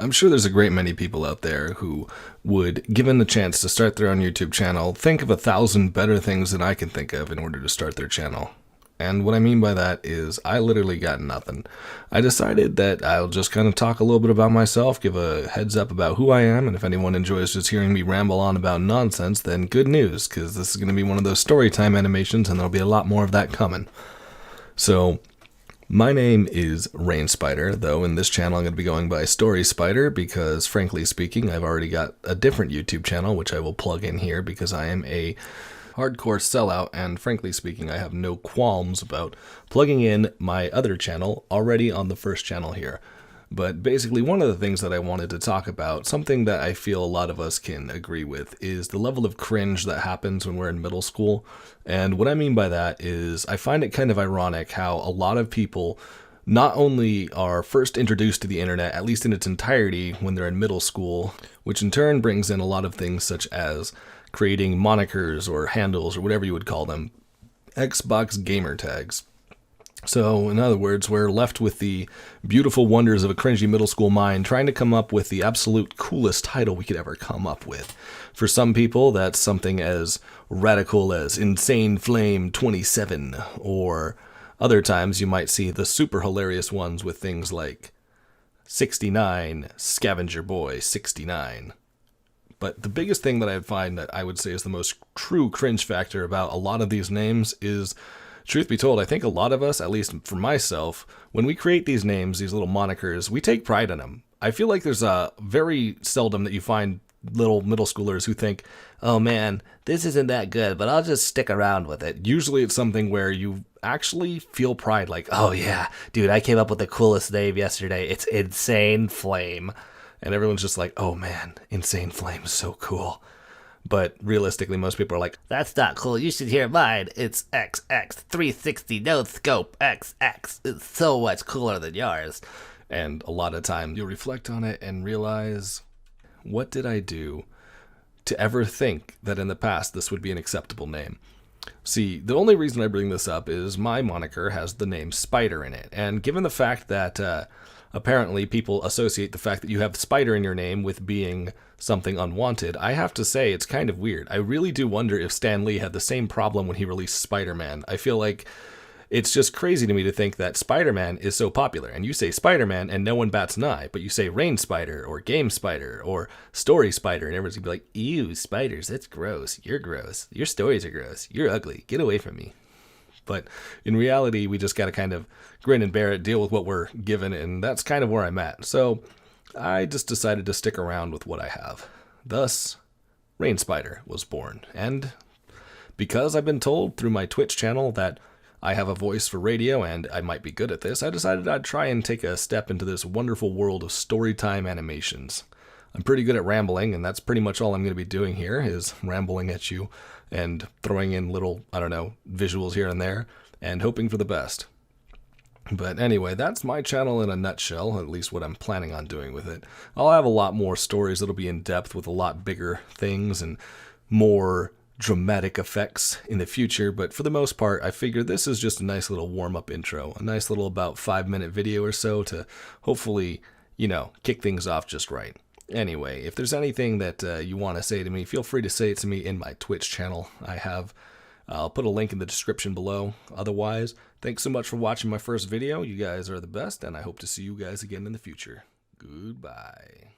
I'm sure there's a great many people out there who would, given the chance to start their own YouTube channel, think of 1,000 better things than I can think of in order to start their channel. And what I mean by that is I literally got nothing. I decided that I'll just kind of talk a little bit about myself, give a heads up about who I am, and if anyone enjoys just hearing me ramble on about nonsense, then good news, because this is going to be one of those story time animations, and there'll be a lot more of that coming. So, my name is Rain Spider, though in this channel I'm going to be going by Story Spider because, frankly speaking, I've already got a different YouTube channel, which I will plug in here because I am a hardcore sellout, and frankly speaking, I have no qualms about plugging in my other channel already on the first channel here. But basically, one of the things that I wanted to talk about, something that I feel a lot of us can agree with, is the level of cringe that happens when we're in middle school. And what I mean by that is I find it kind of ironic how a lot of people not only are first introduced to the internet, at least in its entirety, when they're in middle school, which in turn brings in a lot of things such as creating monikers or handles or whatever you would call them, Xbox gamer tags. So, in other words, we're left with the beautiful wonders of a cringy middle school mind trying to come up with the absolute coolest title we could ever come up with. For some people, that's something as radical as Insane Flame 27, or other times you might see the super hilarious ones with things like 69, Scavenger Boy 69. But the biggest thing that I find that I would say is the most true cringe factor about a lot of these names is, truth be told, I think a lot of us, at least for myself, when we create these names, these little monikers, we take pride in them. I feel like there's a very seldom that you find little middle schoolers who think, oh man, this isn't that good, but I'll just stick around with it. Usually it's something where you actually feel pride, like, oh yeah, dude, I came up with the coolest name yesterday. It's Insane Flame. And everyone's just like, oh man, Insane Flame is so cool. But realistically, most people are like, that's not cool. You should hear mine. It's XX 360 no scope XX. It's so much cooler than yours. and a lot of time you'll reflect on it and realize, what did I do to ever think that in the past this would be an acceptable name? See, the only reason I bring this up is my moniker has the name Spider in it, and given the fact that apparently people associate the fact that you have Spider in your name with being something unwanted, I have to say it's kind of weird. I really do wonder if Stan Lee had the same problem when he released Spider-Man. I feel like it's just crazy to me to think that Spider-Man is so popular, and you say Spider-Man and no one bats an eye, but you say Rain Spider or Game Spider or Story Spider and everyone's gonna be like, ew, spiders, that's gross, you're gross, your stories are gross, you're ugly, get away from me. But in reality, we just gotta kind of grin and bear it, deal with what we're given, and that's kind of where I'm at. So I just decided to stick around with what I have. Thus, Rain Spider was born, and because I've been told through my Twitch channel that I have a voice for radio and I might be good at this, I decided I'd try and take a step into this wonderful world of storytime animations. I'm pretty good at rambling, and that's pretty much all I'm going to be doing here, is rambling at you and throwing in little, I don't know, visuals here and there, and hoping for the best. But anyway, that's my channel in a nutshell, at least what I'm planning on doing with it. I'll have a lot more stories that'll be in depth with a lot bigger things and more dramatic effects in the future, but for the most part, I figure this is just a nice little warm-up intro, a nice little about 5-minute video or so to hopefully, kick things off just right. Anyway, if there's anything that you want to say to me, feel free to say it to me in my Twitch channel. I'll put a link in the description below. Otherwise, thanks so much for watching my first video. You guys are the best, and I hope to see you guys again in the future. Goodbye.